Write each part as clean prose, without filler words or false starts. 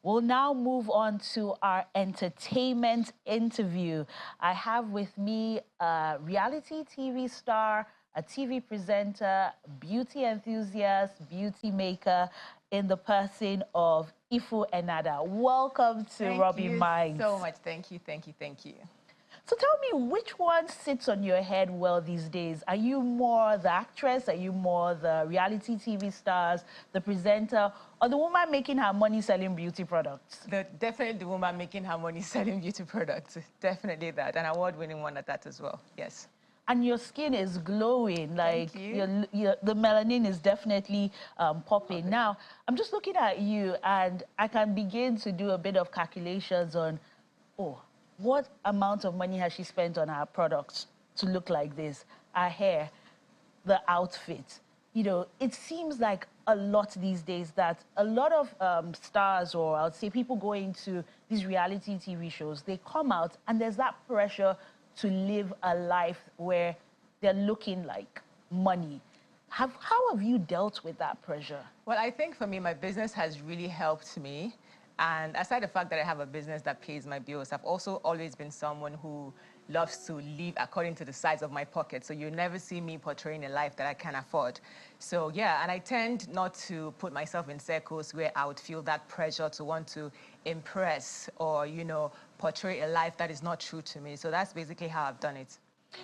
We'll now move on to our entertainment interview. I have with me a reality TV star, a TV presenter, beauty enthusiast, beauty maker in the person of Eneda. Welcome to Rubbin Minds. Thank you so much. Thank you, thank you, thank you. So tell me, which one sits on your head well these days? Are you more the actress? Are you more the reality TV stars, the presenter, or the woman making her money selling beauty products? Definitely the woman making her money selling beauty products. Definitely that. An award-winning one at that as well. Yes. And your skin is glowing, like Thank you. the melanin is definitely popping. Now, I'm just looking at you and I can begin to do a bit of calculations on, what amount of money has she spent on her products to look like this? Her hair, the outfit. You know, it seems like a lot these days that a lot of stars, or I would say people going to these reality TV shows, they come out and there's that pressure to live a life where they're looking like money. How have you dealt with that pressure? Well, I think for me, my business has really helped me. And aside the fact that I have a business that pays my bills, I've also always been someone who loves to live according to the size of my pocket. So you never see me portraying a life that I can afford. So yeah, and I tend not to put myself in circles where I would feel that pressure to want to impress or, you know, portray a life that is not true to me. So that's basically how I've done it.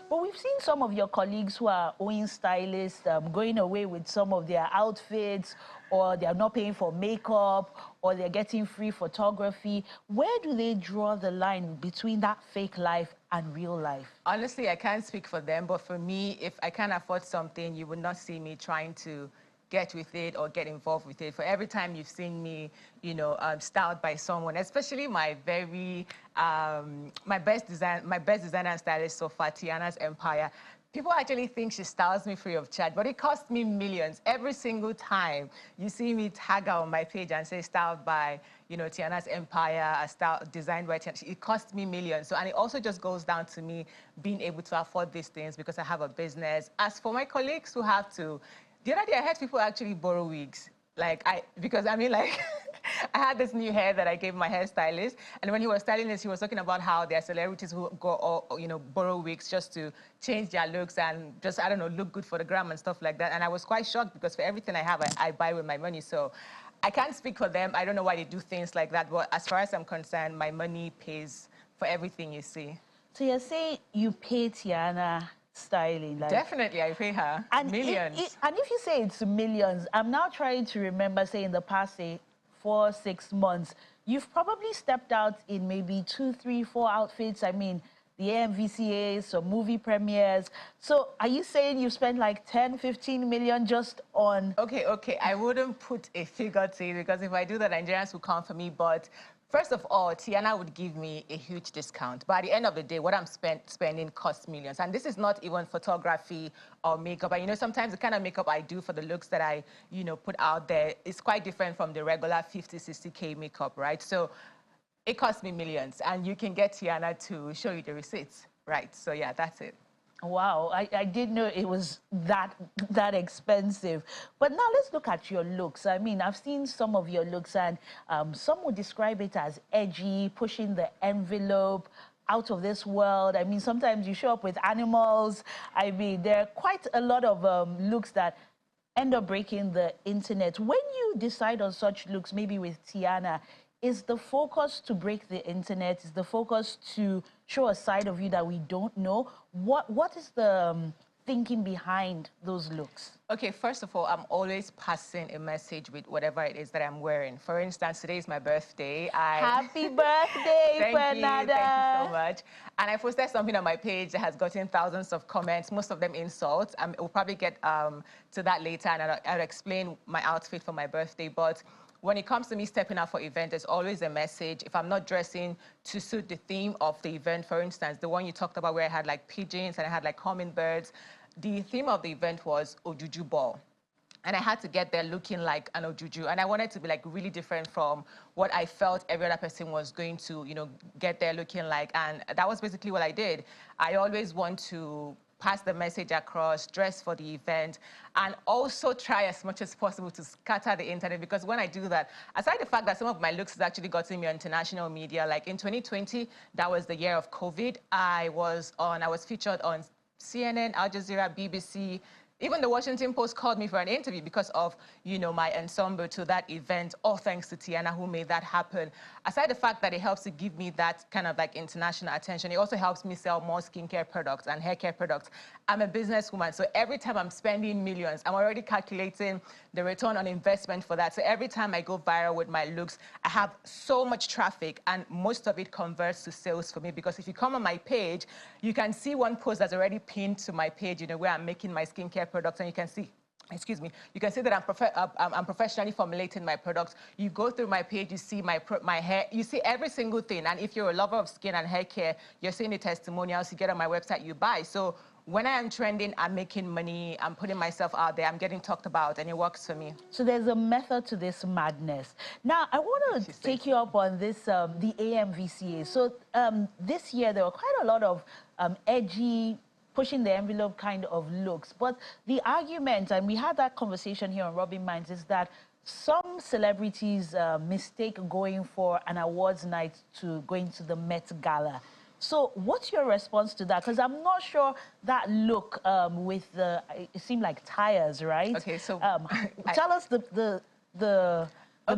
But we've seen some of your colleagues who are owning stylists going away with some of their outfits, or they're not paying for makeup, or they're getting free photography. Where do they draw the line between that fake life and real life? Honestly, I can't speak for them, but for me, if I can't afford something, you would not see me trying to get with it or get involved with it. For every time you've seen me, you know, styled by someone, especially my very, my best designer and stylist so far, Tiana's Empire. People actually think she styles me free of charge, but it costs me millions every single time you see me tag her on my page and say styled by, you know, Tiana's Empire, designed by Tiana. It costs me millions. So, and it also just goes down to me being able to afford these things because I have a business. As for my colleagues who have to, the other day I heard people actually borrow wigs. Because I mean, like, I had this new hair that I gave my hairstylist, and when he was styling this, he was talking about how there are celebrities who go, or, you know, borrow wigs just to change their looks and just, I don't know, look good for the gram and stuff like that. And I was quite shocked because for everything I have, I buy with my money. So I can't speak for them. I don't know why they do things like that. But as far as I'm concerned, my money pays for everything you see. So you're saying you pay Tiana styling? Like, definitely, I pay her millions. And if you say it's millions, I'm now trying to remember, say, in the past, say, 4-6 months, you've probably stepped out in maybe 2, 3, 4 outfits. I mean, the AMVCAs, some movie premieres. So are you saying you've spent like 10, 15 million just on... Okay, I wouldn't put a figure to it because if I do that, Nigerians will come for me. But first of all, Tiana would give me a huge discount. But at the end of the day, what I'm spending costs millions. And this is not even photography or makeup. And, you know, sometimes the kind of makeup I do for the looks that I, you know, put out there is quite different from the regular 50, 60K makeup, right? So it costs me millions. And you can get Tiana to show you the receipts, right? So, yeah, that's it. Wow, I didn't know it was that expensive. But now let's look at your looks. I mean, I've seen some of your looks, and some would describe it as edgy, pushing the envelope, out of this world. I mean, sometimes you show up with animals. I mean, there are quite a lot of looks that end up breaking the internet. When you decide on such looks, maybe with Tiana, is the focus to break the internet? Is the focus to show a side of you that we don't know? What is the thinking behind those looks? Okay, first of all, I'm always passing a message with whatever it is that I'm wearing. For instance, today is my birthday. Happy birthday, Thank you so much. And I posted something on my page that has gotten thousands of comments, most of them insults. We'll probably get to that later, and I'll explain my outfit for my birthday. But when it comes to me stepping out for event, there's always a message. If I'm not dressing to suit the theme of the event, for instance, the one you talked about where I had like pigeons and I had like hummingbirds, the theme of the event was Ojuju Ball. And I had to get there looking like an Ojuju. And I wanted to be like really different from what I felt every other person was going to, you know, get there looking like. And that was basically what I did. I always want to pass the message across, dress for the event, and also try as much as possible to scatter the internet. Because when I do that, aside the fact that some of my looks has actually gotten me on international media, like in 2020, that was the year of COVID, I was featured on CNN, Al Jazeera, BBC. Even the Washington Post called me for an interview because of, you know, my ensemble to that event, all thanks to Tiana, who made that happen. Aside the fact that it helps to give me that kind of like international attention, it also helps me sell more skincare products and hair care products. I'm a businesswoman, so every time I'm spending millions, I'm already calculating the return on investment for that. So every time I go viral with my looks, I have so much traffic, and most of it converts to sales for me, because if you come on my page, you can see one post that's already pinned to my page, you know, where I'm making my skincare products, and you can see, excuse me, you can see that I'm professionally formulating my products. You go through my page, you see my hair, you see every single thing. And if you're a lover of skin and hair care, you're seeing the testimonials you get on my website, you buy. So when I am trending, I'm making money, I'm putting myself out there, I'm getting talked about, and it works for me. So there's a method to this madness. Now, I want to take you up on this, the AMVCA. So this year, there were quite a lot of edgy, pushing the envelope kind of looks. But the argument, and we had that conversation here on Rubbin Minds, is that some celebrities mistake going for an awards night to going to the Met Gala. So what's your response to that? Because I'm not sure that look with the, it seemed like tires, right? Okay, so tell us the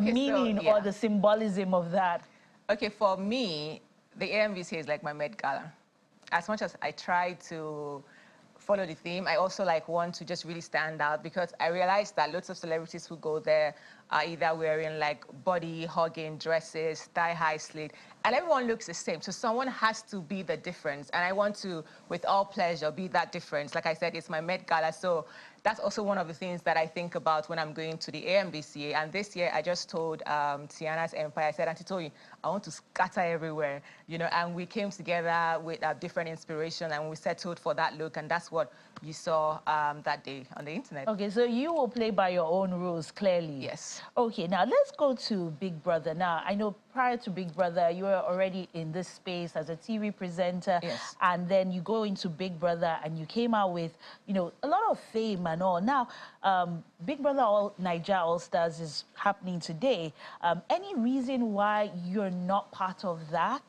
meaning, so, yeah, or the symbolism of that. Okay, for me, the AMVCA is like my Met Gala. As much as I try to follow the theme, I also like want to just really stand out, because I realized that lots of celebrities who go there are either wearing like body hugging dresses, thigh-high slit, and everyone looks the same. So someone has to be the difference, and I want to, with all pleasure, be that difference. Like I said, it's my Met Gala, so that's also one of the things that I think about when I'm going to the AMVCA. And this year, I just told Tiana's Empire, I said, Auntie Toyi, I want to scatter everywhere, you know, and we came together with a different inspiration, and we settled for that look, and that's what you saw that day on the internet. Okay, so you will play by your own rules, clearly. Yes. Okay, now let's go to Big Brother. Now, I know prior to Big Brother, you were already in this space as a TV presenter. Yes. And then you go into Big Brother and you came out with, you know, a lot of fame and all. Now, Big Brother Naija All Stars is happening today. Any reason why you're not part of that?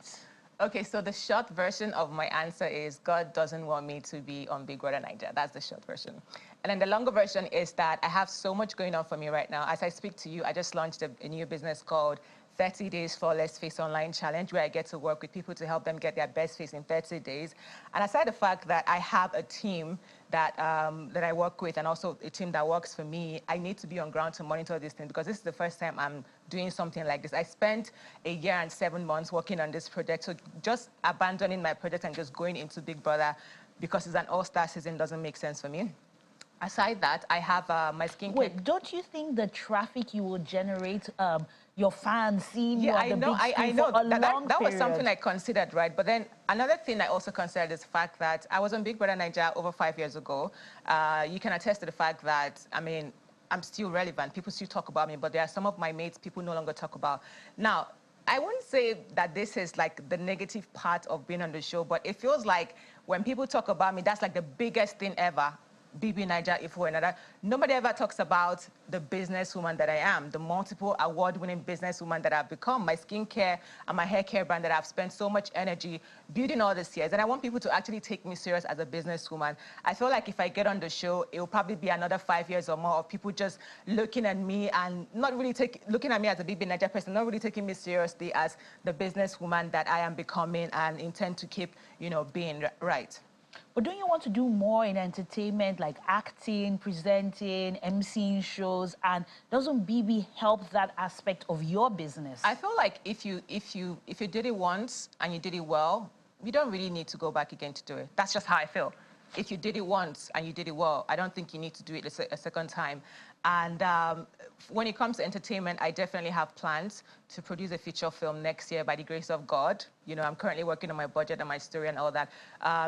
Okay, so the short version of my answer is God doesn't want me to be on Big Brother Naija. That's the short version. And then the longer version is that I have so much going on for me right now. As I speak to you, I just launched a new business called 30 Days Flawless Face Online Challenge, where I get to work with people to help them get their best face in 30 days. And aside the fact that I have a team that I work with, and also a team that works for me, I need to be on ground to monitor this thing, because this is the first time I'm doing something like this. I spent a year and 7 months working on this project, so just abandoning my project and just going into Big Brother because it's an all-star season doesn't make sense for me. Aside that, I have my skincare. Wait, don't you think the traffic you will generate, your fans seeing you at the big screen I know. For a long that was period? something I considered, right? But then another thing I also considered is the fact that I was on Big Brother Naija over 5 years ago. You can attest to the fact that, I mean, I'm still relevant. People still talk about me, but there are some of my mates people no longer talk about. Now, I wouldn't say that this is like the negative part of being on the show, but it feels like when people talk about me, that's like the biggest thing ever. BB Naija, if we're another. Nobody ever talks about the businesswoman that I am, the multiple award-winning businesswoman that I've become, my skincare and my hair care brand that I've spent so much energy building all these years. And I want people to actually take me serious as a businesswoman. I feel like if I get on the show, it will probably be another 5 years or more of people just looking at me and not really looking at me as a BB Naija person, not really taking me seriously as the businesswoman that I am becoming and intend to keep, you know, being right. But don't you want to do more in entertainment, like acting, presenting, emceeing shows, and doesn't BB help that aspect of your business? I feel like if you did it once and you did it well, you don't really need to go back again to do it. That's just how I feel. If you did it once and you did it well, I don't think you need to do it a second time. And when it comes to entertainment, I definitely have plans to produce a feature film next year by the grace of God. You know, I'm currently working on my budget and my story and all that.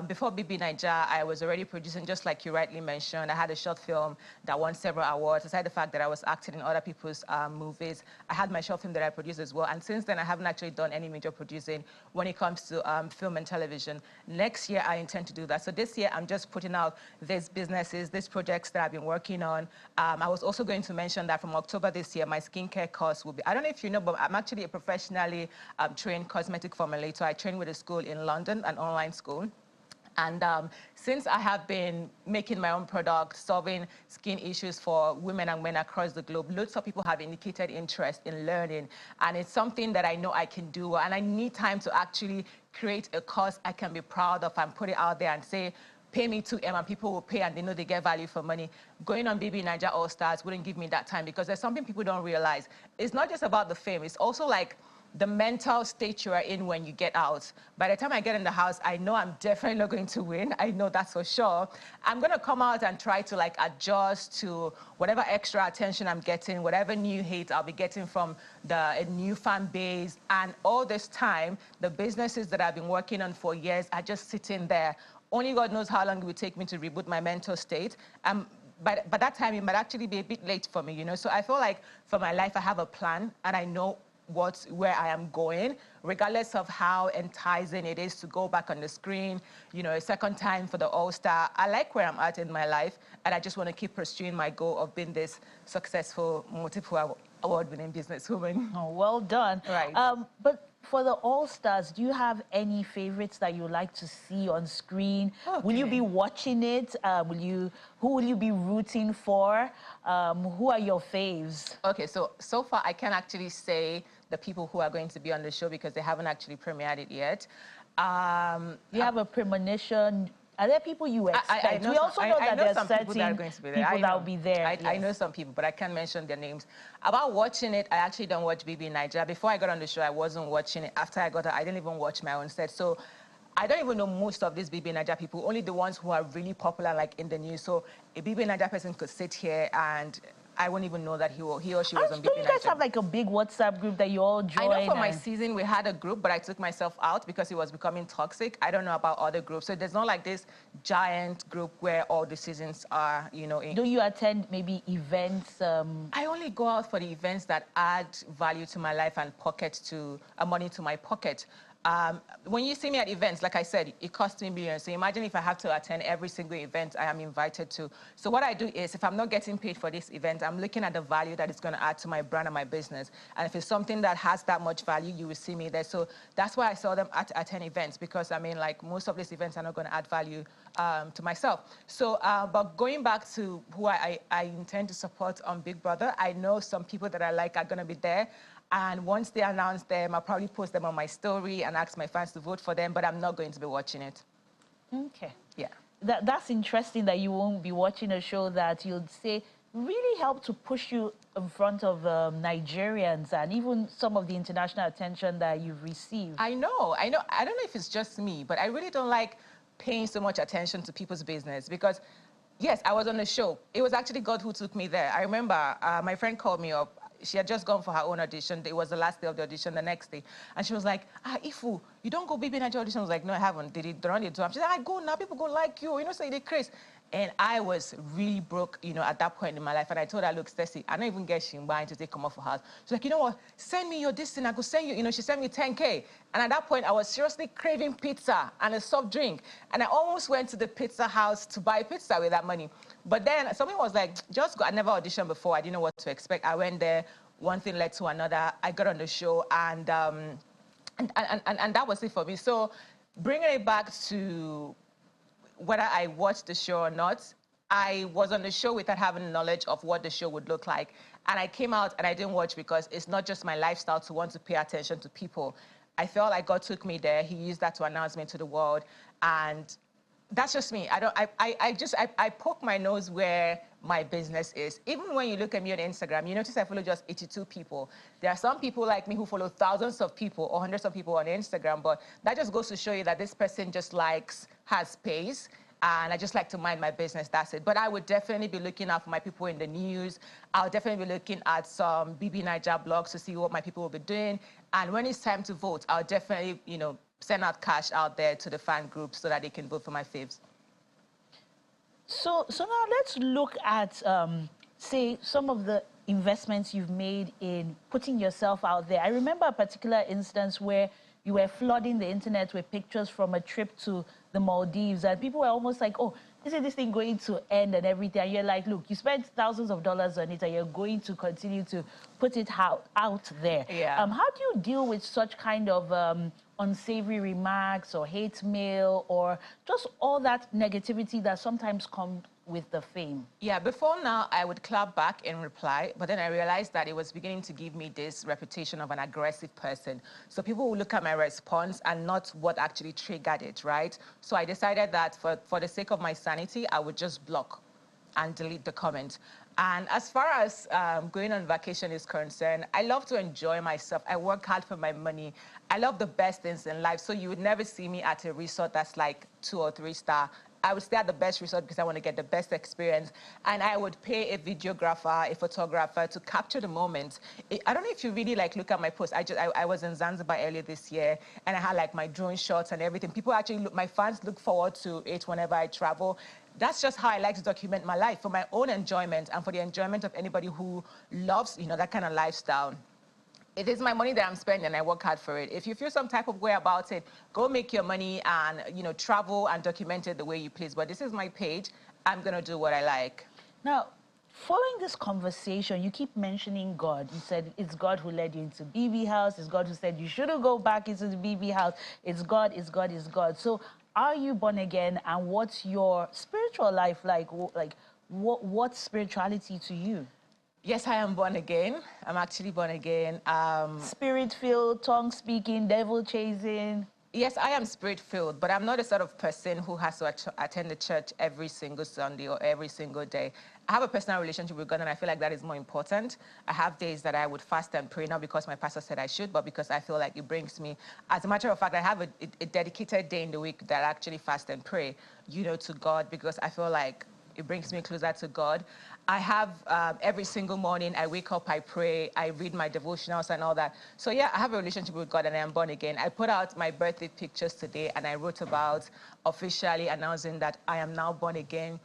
Before BB Naija, I was already producing, just like you rightly mentioned. I had a short film that won several awards. Aside the fact that I was acting in other people's movies, I had my short film that I produced as well. And since then, I haven't actually done any major producing when it comes to film and television. Next year, I intend to do that. So this year, I'm just putting out these businesses, these projects that I've been working on. I was also going to mention that from October this year, my skincare course will be, I don't know if you know, but I'm actually a professionally trained cosmetic formulator. I train with a school in London, an online school. And since I have been making my own product, solving skin issues for women and men across the globe, lots of people have indicated interest in learning. And it's something that I know I can do. And I need time to actually create a course I can be proud of and put it out there and say, pay me 2M and people will pay and they know they get value for money. Going on BB Naija All Stars wouldn't give me that time because there's something people don't realize. It's not just about the fame. It's also like the mental state you are in when you get out. By the time I get in the house, I know I'm definitely not going to win. I know that's for sure. I'm going to come out and try to like adjust to whatever extra attention I'm getting, whatever new hate I'll be getting from the new fan base. And all this time, the businesses that I've been working on for years are just sitting there. Only God knows how long it will take me to reboot my mental state. But by that time, it might actually be a bit late for me, you know? So I feel like for my life, I have a plan and I know where I am going, regardless of how enticing it is to go back on the screen, you know, a second time for the All-Star. I like where I'm at in my life, and I just want to keep pursuing my goal of being this successful, multiple award-winning businesswoman. Oh, well done. Right. But for the All-Stars, do you have any favorites that you like to see on screen? Okay. Will you be watching it? Who will you be rooting for? Who are your faves? Okay, so far I can't actually say the people who are going to be on the show because they haven't actually premiered it yet. You have a premonition. Are there people you expect? We also know that there's some certain people that are going to be there. people that will be there. I know some people, but I can't mention their names. About watching it, I actually don't watch BB Naija. Before I got on the show, I wasn't watching it. After I got out, I didn't even watch my own set. So I don't even know most of these BB Naija people, only the ones who are really popular, like in the news. So a BB Naija person could sit here and I won't even know that he or she was on BB Naija. Don't you guys have like a big WhatsApp group that you all join? I know for my season we had a group, but I took myself out because it was becoming toxic. I don't know about other groups. So there's not like this giant group where all the seasons are, you know. Do you attend maybe events? I only go out for the events that add value to my life and money to my pocket. When you see me at events, like I said, it costs me millions. So imagine if I have to attend every single event I am invited to. So what I do is, if I'm not getting paid for this event, I'm looking at the value that it's going to add to my brand and my business. And if it's something that has that much value, you will see me there. So that's why I saw them attend events, because I mean, like, most of these events are not going to add value to myself. So, but going back to who I intend to support on Big Brother, I know some people that I like are going to be there. And once they announce them, I'll probably post them on my story and ask my fans to vote for them, but I'm not going to be watching it. Okay. Yeah. That's interesting that you won't be watching a show that you'd say really helped to push you in front of Nigerians and even some of the international attention that you've received. I know. I don't know if it's just me, but I really don't like paying so much attention to people's business because, yes, I was on the show. It was actually God who took me there. I remember my friend called me up. She had just gone for her own audition. It was the last day of the audition, the next day. And she was like, Ifu, you don't go BB Naija audition? I was like, no, I haven't. Did it run it to him? She's like, I go now, people go like you. You know, so you did crazy. And I was really broke, you know, at that point in my life. And I told her, look, Stacey, I don't even get Shimba to take come off for her. She's like, you know what? Send me your this and I could send you. You know, she sent me 10K. And at that point, I was seriously craving pizza and a soft drink. And I almost went to the pizza house to buy pizza with that money. But then someone was like, just go. I never auditioned before. I didn't know what to expect. I went there. One thing led to another. I got on the show, and that was it for me. So bringing it back to whether I watched the show or not, I was on the show without having knowledge of what the show would look like. And I came out and I didn't watch because it's not just my lifestyle to want to pay attention to people. I felt like God took me there. He used that to announce me to the world. And that's just me. I poke my nose where my business is. Even when you look at me on Instagram, you notice I follow just 82 people. There are some people like me who follow thousands of people or hundreds of people on Instagram, but that just goes to show you that this person just has space. and I just like to mind my business, that's it. But I would definitely be looking out for my people in the news. I'll definitely be looking at some BB Niger blogs to see what my people will be doing. And when it's time to vote, I'll definitely, you know, send out cash out there to the fan groups so that they can vote for my faves. So now let's look at, say, some of the investments you've made in putting yourself out there. I remember a particular instance where you were flooding the internet with pictures from a trip to the Maldives, and people were almost like, oh, isn't this thing going to end and everything? And you're like, look, you spent thousands of dollars on it and you're going to continue to put it out there. Yeah. How do you deal with such kind of unsavory remarks or hate mail or just all that negativity that sometimes comes with the fame? Yeah, before now, I would clap back and reply, but then I realized that it was beginning to give me this reputation of an aggressive person. So people will look at my response and not what actually triggered it, right? So I decided that for the sake of my sanity, I would just block and delete the comment. And as far as going on vacation is concerned, I love to enjoy myself. I work hard for my money. I love the best things in life. So you would never see me at a resort that's like 2 or 3 star. I would stay at the best resort because I want to get the best experience. And I would pay a videographer, a photographer to capture the moment. I don't know if you really like look at my post. I was in Zanzibar earlier this year and I had like my drone shots and everything. People actually my fans look forward to it whenever I travel. That's just how I like to document my life for my own enjoyment and for the enjoyment of anybody who loves, you know, that kind of lifestyle. It is my money that I'm spending and I work hard for it. If you feel some type of way about it, go make your money and, you know, travel and document it the way you please. But this is my page. I'm going to do what I like. Now, following this conversation, you keep mentioning God. You said it's God who led you into BB House. It's God who said you shouldn't go back into the BB House. It's God, it's God, it's God. So are you born again and what's your spiritual life like? What's spirituality to you? Yes, I am born again. I'm actually born again. Spirit-filled, tongue-speaking, devil-chasing. Yes, I am spirit-filled, but I'm not the sort of person who has to attend the church every single Sunday or every single day. I have a personal relationship with God, and I feel like that is more important. I have days that I would fast and pray, not because my pastor said I should, but because I feel like it brings me... As a matter of fact, I have a dedicated day in the week that I actually fast and pray, you know, to God, because I feel like it brings me closer to God. I have every single morning, I wake up, I pray, I read my devotionals and all that. So yeah, I have a relationship with God and I am born again. I put out my birthday pictures today and I wrote about officially announcing that I am now born again.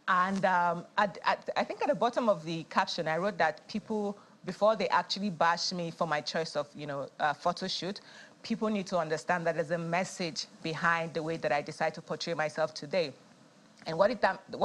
And I think at the bottom of the caption, I wrote that people, before they actually bash me for my choice of, you know, photo shoot, people need to understand that there's a message behind the way that I decide to portray myself today. And what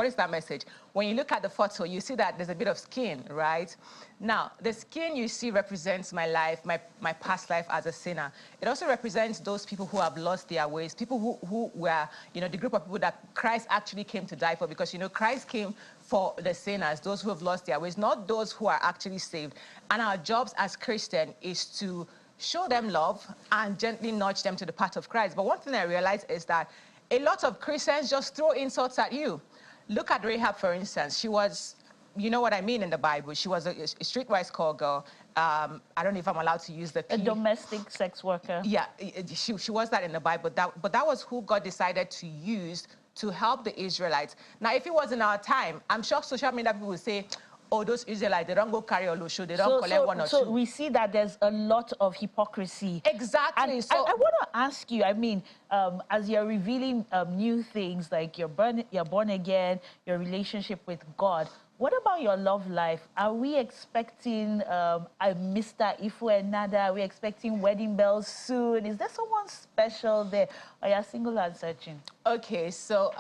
is that message? When you look at the photo, you see that there's a bit of skin, right? Now, the skin you see represents my life, my past life as a sinner. It also represents those people who have lost their ways, people who were, you know, the group of people that Christ actually came to die for, because, you know, Christ came for the sinners, those who have lost their ways, not those who are actually saved. And our jobs as Christians is to show them love and gently nudge them to the path of Christ. But one thing I realized is that a lot of Christians just throw insults at you. Look at Rahab, for instance. She was, you know what I mean in the Bible. She was a streetwise call girl. I don't know if I'm allowed to use the P. A domestic sex worker. Yeah, she was that in the Bible. But that was who God decided to use to help the Israelites. Now, if it was in our time, I'm sure social media people would say, oh, those Israelites, they don't go carry Olosho, they don't collect one or two. So we see that there's a lot of hypocrisy. Exactly. And so I want to ask you, I mean, as you're revealing new things, like you're born again, your relationship with God, what about your love life? Are we expecting a Mr. Eneda? Are we expecting wedding bells soon? Is there someone special there? Or you're single and searching? Okay, so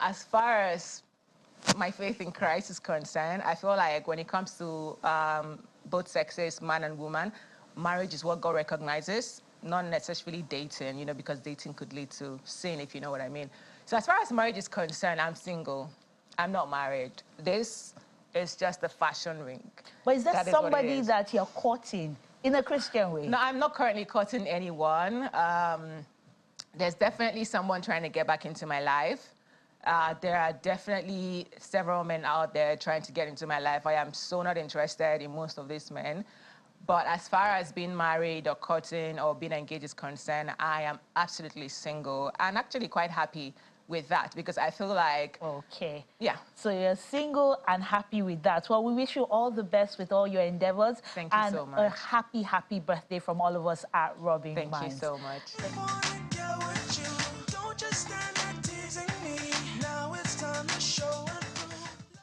as far as my faith in Christ is concerned, I feel like when it comes to both sexes, man and woman, marriage is what God recognizes, not necessarily dating, you know, because dating could lead to sin, if you know what I mean. So as far as marriage is concerned, I'm single. I'm not married. This is just a fashion ring. But is there somebody that you're courting in a Christian way? No, I'm not currently courting anyone. There's definitely someone trying to get back into my life. There are definitely several men out there trying to get into my life. I am so not interested in most of these men. But as far as being married or courting or being engaged is concerned, I am absolutely single and actually quite happy with that, because I feel like, Okay. yeah. So you're single and happy with that. Well, we wish you all the best with all your endeavors. Thank you so much. And a happy, happy birthday from all of us at Rubbin. Thank you so much.